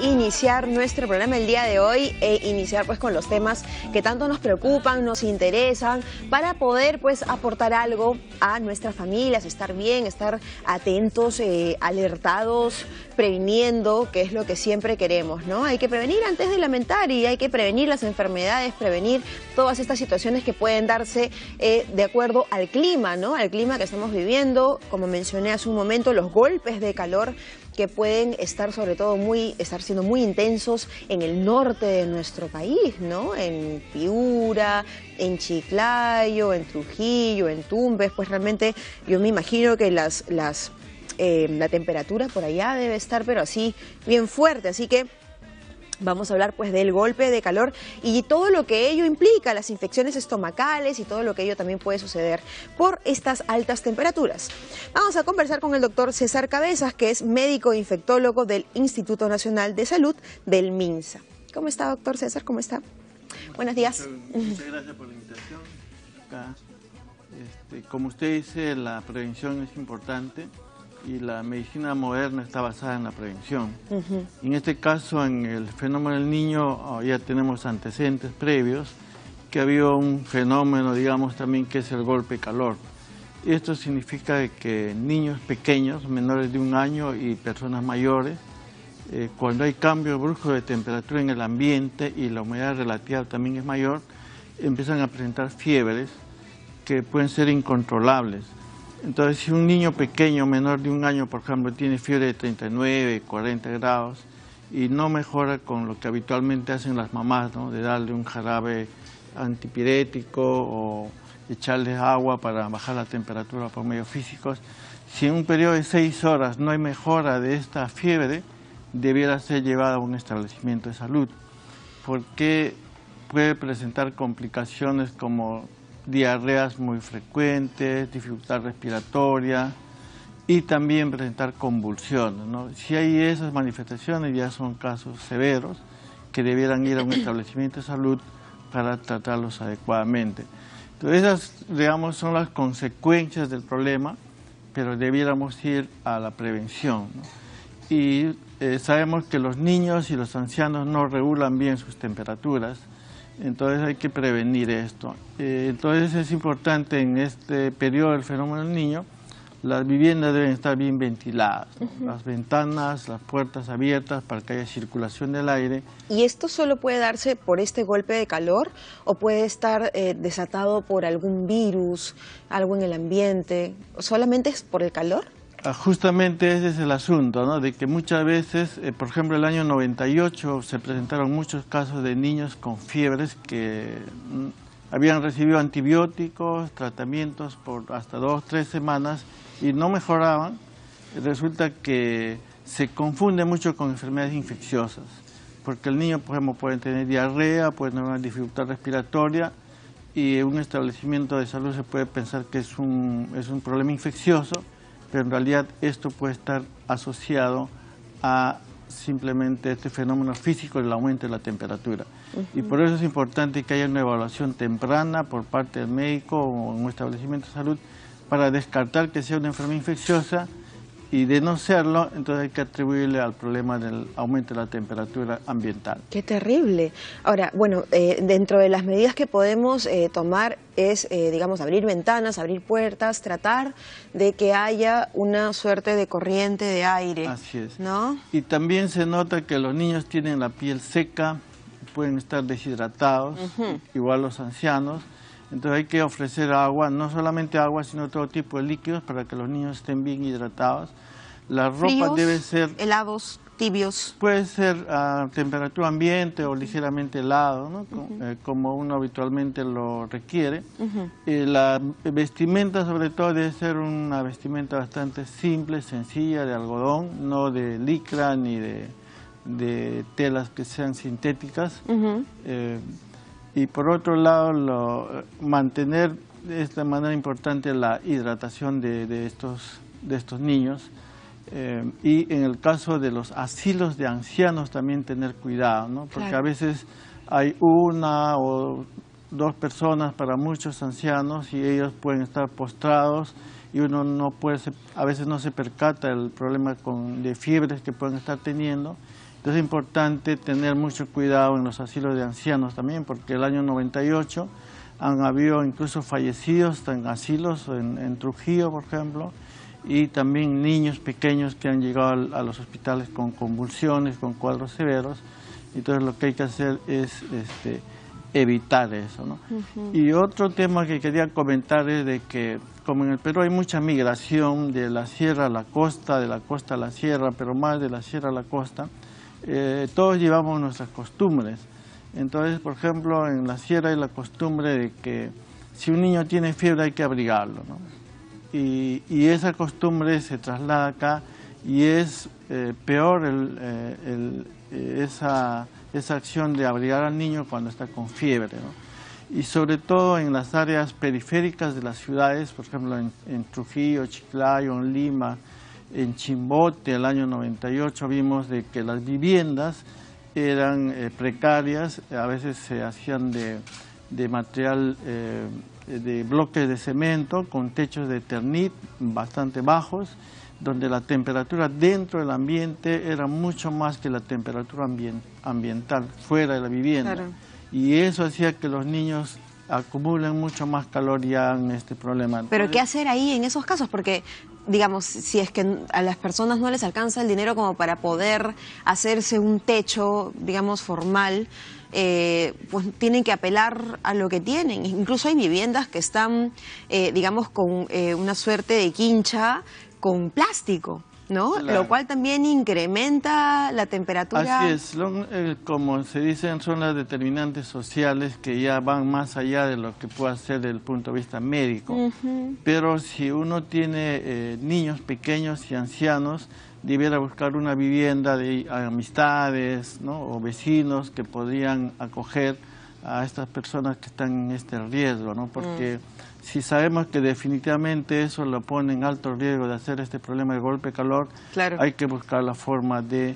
Iniciar nuestro programa el día de hoy iniciar pues con los temas que tanto nos preocupan, nos interesan, para poder pues aportar algo a nuestras familias, estar bien, estar atentos, alertados, previniendo, que es lo que siempre queremos, ¿no? Hay que prevenir antes de lamentar y hay que prevenir las enfermedades, prevenir todas estas situaciones que pueden darse de acuerdo al clima, ¿no? Al clima que estamos viviendo, como mencioné hace un momento, los golpes de calor que pueden estar sobre todo estar siendo muy intensos en el norte de nuestro país, ¿no? En Piura, en Chiclayo, en Trujillo, en Tumbes, pues realmente yo me imagino que la temperatura por allá debe estar pero así bien fuerte, así que vamos a hablar pues del golpe de calor y todo lo que ello implica, las infecciones estomacales y todo lo que ello también puede suceder por estas altas temperaturas. Vamos a conversar con el doctor César Cabezas, que es médico infectólogo del Instituto Nacional de Salud del MINSA. ¿Cómo está, doctor César? ¿Cómo está? Buenos días. Muchas gracias por la invitación. Como usted dice, la prevención es importante y la medicina moderna está basada en la prevención. En este caso, en el fenómeno del niño, ya tenemos antecedentes previos, que ha habido un fenómeno, digamos, también que es el golpe de calor. Esto significa que niños pequeños, menores de 1 año y personas mayores, cuando hay cambio brusco de temperatura en el ambiente y la humedad relativa también es mayor, empiezan a presentar fiebres que pueden ser incontrolables. Entonces, si un niño pequeño, menor de 1 año, por ejemplo, tiene fiebre de 39, 40 grados y no mejora con lo que habitualmente hacen las mamás, ¿no? De darle un jarabe antipirético o echarle agua para bajar la temperatura por medios físicos, si en un periodo de 6 horas no hay mejora de esta fiebre, debiera ser llevada a un establecimiento de salud, porque puede presentar complicaciones como diarreas muy frecuentes, dificultad respiratoria y también presentar convulsiones, ¿no? Si hay esas manifestaciones, ya son casos severos que debieran ir a un establecimiento de salud para tratarlos adecuadamente. Entonces, esas, digamos, son las consecuencias del problema, pero debiéramos ir a la prevención, ¿no? Y sabemos que los niños y los ancianos no regulan bien sus temperaturas, entonces hay que prevenir esto. Entonces es importante en este periodo del fenómeno del niño, las viviendas deben estar bien ventiladas, ¿no? Las ventanas, las puertas abiertas para que haya circulación del aire. ¿Y esto solo puede darse por este golpe de calor o puede estar desatado por algún virus, algo en el ambiente? ¿Solamente es por el calor? Justamente ese es el asunto, ¿no? De que muchas veces, por ejemplo, el año 98 se presentaron muchos casos de niños con fiebres que habían recibido antibióticos, tratamientos por hasta 2 o 3 semanas y no mejoraban. Resulta que se confunde mucho con enfermedades infecciosas, porque el niño, por ejemplo, puede tener diarrea, puede tener una dificultad respiratoria y en un establecimiento de salud se puede pensar que es un problema infeccioso, pero en realidad esto puede estar asociado a simplemente este fenómeno físico del aumento de la temperatura. Y por eso es importante que haya una evaluación temprana por parte del médico o en un establecimiento de salud para descartar que sea una enfermedad infecciosa, y de no serlo, entonces hay que atribuirle al problema del aumento de la temperatura ambiental. ¡Qué terrible! Ahora, bueno, dentro de las medidas que podemos tomar es, digamos, abrir ventanas, abrir puertas, tratar de que haya una suerte de corriente de aire. Así es, ¿no? Y también se nota que los niños tienen la piel seca, pueden estar deshidratados, igual los ancianos. Entonces hay que ofrecer agua, no solamente agua, sino todo tipo de líquidos para que los niños estén bien hidratados. La ropa ¿Fríos, debe ser... helados, tibios? Puede ser a temperatura ambiente o ligeramente helado, ¿no? Como uno habitualmente lo requiere. La vestimenta sobre todo debe ser una vestimenta bastante simple, sencilla, de algodón, no de licra ni de telas que sean sintéticas. Y por otro lado, mantener de esta manera importante la hidratación de estos niños. Y en el caso de los asilos de ancianos también tener cuidado, ¿no? Porque a veces hay 1 o 2 personas para muchos ancianos y ellos pueden estar postrados y uno no puede, a veces no se percata el problema de fiebres que pueden estar teniendo Entonces es importante tener mucho cuidado en los asilos de ancianos también, porque el año 98 han habido incluso fallecidos en asilos, en Trujillo, por ejemplo, y también niños pequeños que han llegado a los hospitales con convulsiones, con cuadros severos. Entonces lo que hay que hacer es evitar eso, ¿no? Y otro tema que quería comentar es de que, como en el Perú hay mucha migración de la sierra a la costa, de la costa a la sierra, pero más de la sierra a la costa, todos llevamos nuestras costumbres. Entonces, por ejemplo, en la sierra hay la costumbre de que si un niño tiene fiebre hay que abrigarlo, ¿no? Y esa costumbre se traslada acá y es peor esa acción de abrigar al niño cuando está con fiebre, ¿no? Y sobre todo en las áreas periféricas de las ciudades, por ejemplo en Trujillo, Chiclayo, en Lima, en Chimbote, el año 98 vimos de que las viviendas eran precarias, a veces se hacían de material, de bloques de cemento con techos de Eternit bastante bajos, donde la temperatura dentro del ambiente era mucho más que la temperatura ambiental fuera de la vivienda. Claro. Y eso hacía que los niños acumulen mucho más calor ya en este problema. Entonces, pero ¿qué hacer ahí en esos casos? Porque, digamos, si es que a las personas no les alcanza el dinero como para poder hacerse un techo, digamos, formal, pues tienen que apelar a lo que tienen. Incluso hay viviendas que están, digamos, con una suerte de quincha con plástico, ¿no? Claro. Lo cual también incrementa la temperatura. Así es, como se dicen, son las determinantes sociales que ya van más allá de lo que pueda ser desde el punto de vista médico. Pero si uno tiene niños pequeños y ancianos, debiera buscar una vivienda de amistades, ¿no? O vecinos que podrían acoger a estas personas que están en este riesgo, ¿no? Porque si sabemos que definitivamente eso lo pone en alto riesgo de hacer este problema de golpe de calor, claro, hay que buscar la forma de,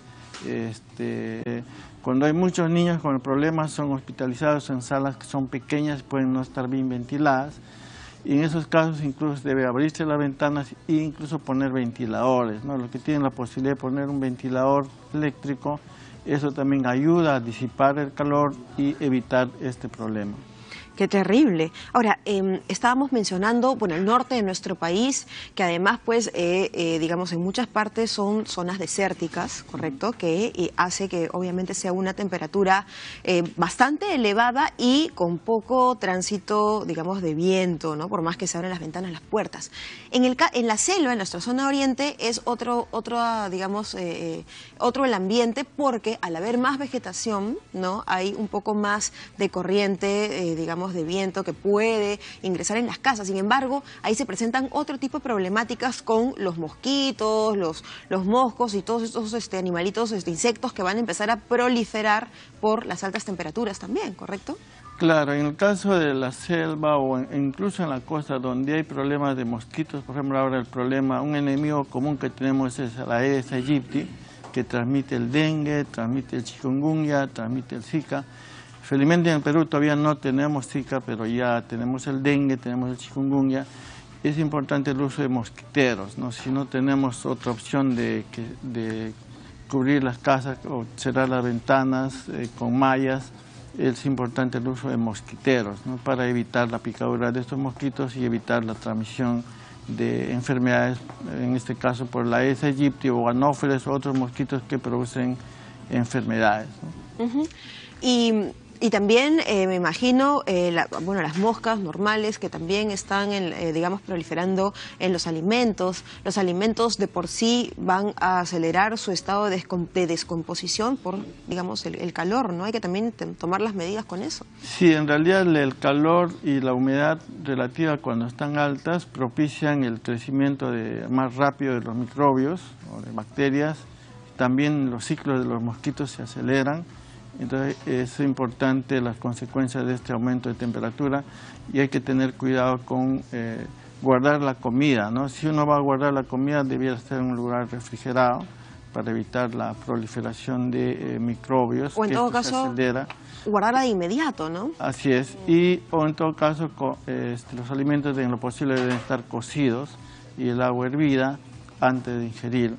cuando hay muchos niños con el problema, son hospitalizados en salas que son pequeñas, pueden no estar bien ventiladas, y en esos casos incluso debe abrirse las ventanas e incluso poner ventiladores, ¿no? Los que tienen la posibilidad de poner un ventilador eléctrico, eso también ayuda a disipar el calor y evitar este problema. Qué terrible. Ahora, estábamos mencionando, bueno, el norte de nuestro país, que además, pues, digamos, en muchas partes son zonas desérticas, ¿correcto? Que hace que obviamente sea una temperatura bastante elevada y con poco tránsito, digamos, de viento, ¿no? Por más que se abren las ventanas, las puertas. En la selva, en nuestra zona oriente, es otro el ambiente, porque al haber más vegetación, ¿no? Hay un poco más de corriente, digamos, de viento que puede ingresar en las casas. Sin embargo, ahí se presentan otro tipo de problemáticas con los mosquitos, los moscos y todos estos animalitos, insectos que van a empezar a proliferar por las altas temperaturas también, ¿correcto? Claro, en el caso de la selva o incluso en la costa donde hay problemas de mosquitos, por ejemplo ahora el problema, un enemigo común que tenemos es la Aedes aegypti, que transmite el dengue, transmite el chikungunya, transmite el Zika. Felizmente en el Perú todavía no tenemos Zika, pero ya tenemos el dengue, tenemos el chikungunya. Es importante el uso de mosquiteros, ¿no? Si no tenemos otra opción de cubrir las casas o cerrar las ventanas con mallas, es importante el uso de mosquiteros, ¿no? Para evitar la picadura de estos mosquitos y evitar la transmisión de enfermedades, en este caso por la Aedes aegypti o anófeles o otros mosquitos que producen enfermedades, ¿no? Y también me imagino, las moscas normales que también están, digamos, proliferando en los alimentos. Los alimentos de por sí van a acelerar su estado de descomposición por, digamos, el calor, ¿no? Hay que también tomar las medidas con eso. Sí, en realidad el calor y la humedad relativa cuando están altas propician el crecimiento más rápido de los microbios o de bacterias. También los ciclos de los mosquitos se aceleran. Entonces es importante las consecuencias de este aumento de temperatura y hay que tener cuidado con guardar la comida, ¿no? Si uno va a guardar la comida debiera estar en un lugar refrigerado para evitar la proliferación de microbios. O en todo caso, guardarla de inmediato, ¿no? Así es, o en todo caso los alimentos en lo posible deben estar cocidos y el agua hervida antes de ingerir.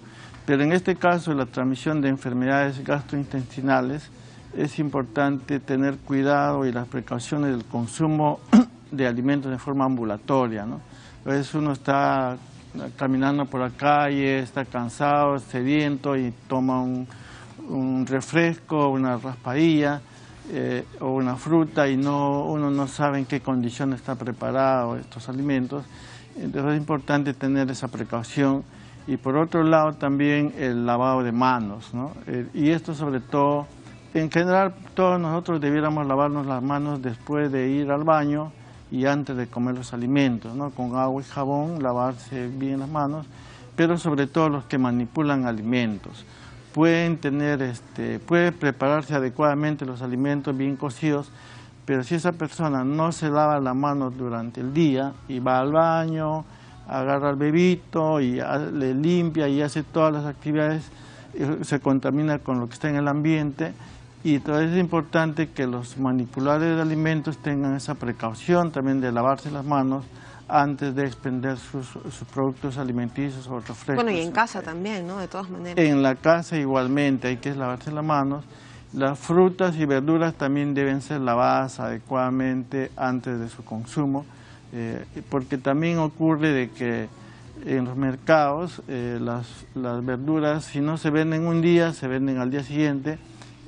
Pero en este caso, la transmisión de enfermedades gastrointestinales, es importante tener cuidado y las precauciones del consumo de alimentos de forma ambulatoria, ¿no? A veces uno está caminando por la calle, está cansado, sediento y toma un refresco, una raspadilla o una fruta y uno no sabe en qué condiciones está preparado estos alimentos. Entonces es importante tener esa precaución. Y por otro lado también el lavado de manos, ¿no? Y esto sobre todo, en general todos nosotros debiéramos lavarnos las manos después de ir al baño y antes de comer los alimentos, ¿no? Con agua y jabón, lavarse bien las manos, pero sobre todo los que manipulan alimentos. Pueden prepararse adecuadamente los alimentos bien cocidos, pero si esa persona no se lava las manos durante el día y va al baño, agarra al bebito y le limpia y hace todas las actividades, se contamina con lo que está en el ambiente. Y entonces es importante que los manipuladores de alimentos tengan esa precaución también de lavarse las manos antes de expender sus productos alimenticios o refrescos. Bueno, y en casa también, ¿no? De todas maneras. En la casa igualmente hay que lavarse las manos. Las frutas y verduras también deben ser lavadas adecuadamente antes de su consumo, porque también ocurre de que en los mercados las verduras, si no se venden un día, se venden al día siguiente,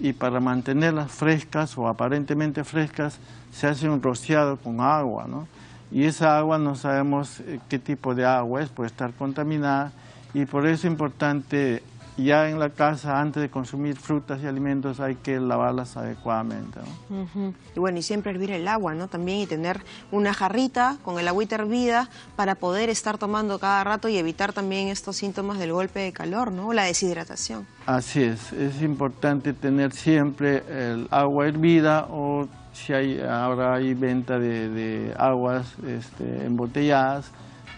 y para mantenerlas frescas o aparentemente frescas se hace un rociado con agua, ¿no? Y esa agua no sabemos qué tipo de agua es, puede estar contaminada, y por eso es importante ya en la casa, antes de consumir frutas y alimentos, hay que lavarlas adecuadamente, ¿no? Y bueno, y siempre hervir el agua, ¿no? También, y tener una jarrita con el agüita hervida para poder estar tomando cada rato y evitar también estos síntomas del golpe de calor, ¿no? La deshidratación. Así es importante tener siempre el agua hervida, o si ahora hay venta de aguas embotelladas,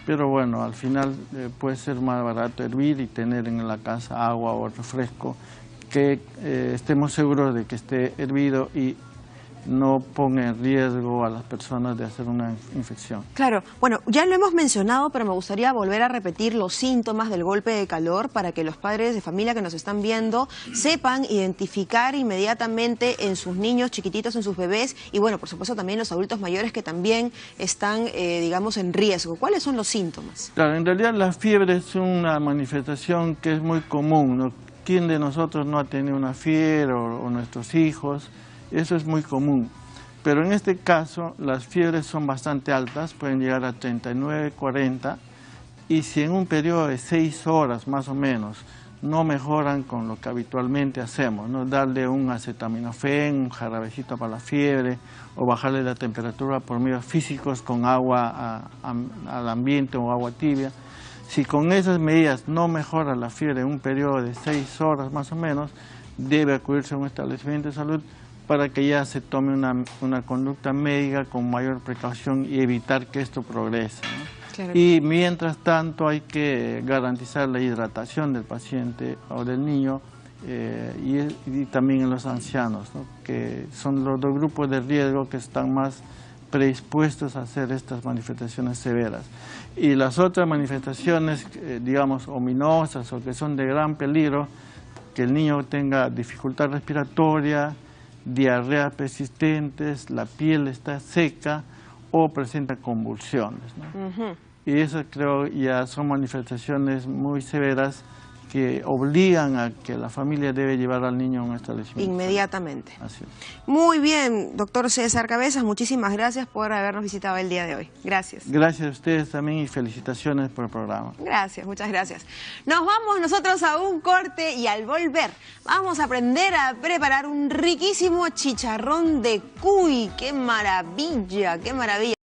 pero bueno, al final puede ser más barato hervir y tener en la casa agua o refresco que estemos seguros de que esté hervido y no ponga en riesgo a las personas de hacer una infección. Claro, bueno, ya lo hemos mencionado, pero me gustaría volver a repetir los síntomas del golpe de calor para que los padres de familia que nos están viendo sepan identificar inmediatamente en sus niños chiquititos, en sus bebés, y bueno, por supuesto también los adultos mayores que también están, digamos, en riesgo. ¿Cuáles son los síntomas? Claro, en realidad la fiebre es una manifestación que es muy común, ¿no? ¿Quién de nosotros no ha tenido una fiebre o nuestros hijos? Eso es muy común, pero en este caso las fiebres son bastante altas, pueden llegar a 39, 40, y si en un periodo de 6 horas más o menos no mejoran con lo que habitualmente hacemos, ¿no? Darle un acetaminofén, un jarabecito para la fiebre, o bajarle la temperatura por medios físicos con agua al ambiente o agua tibia. Si con esas medidas no mejora la fiebre en un periodo de 6 horas más o menos, debe acudirse a un establecimiento de salud para que ya se tome una conducta médica con mayor precaución y evitar que esto progrese, ¿no? Claro. Y mientras tanto hay que garantizar la hidratación del paciente o del niño y también en los ancianos, ¿no? Que son los dos grupos de riesgo que están más predispuestos a hacer estas manifestaciones severas. Y las otras manifestaciones, digamos, ominosas o que son de gran peligro, que el niño tenga dificultad respiratoria, diarreas persistentes, la piel está seca o presenta convulsiones, ¿no? Y esas creo ya son manifestaciones muy severas que obligan a que la familia debe llevar al niño a un establecimiento. Inmediatamente. Así es. Muy bien, doctor César Cabezas, muchísimas gracias por habernos visitado el día de hoy. Gracias. Gracias a ustedes también y felicitaciones por el programa. Gracias, muchas gracias. Nos vamos nosotros a un corte y al volver vamos a aprender a preparar un riquísimo chicharrón de cuy. ¡Qué maravilla, qué maravilla!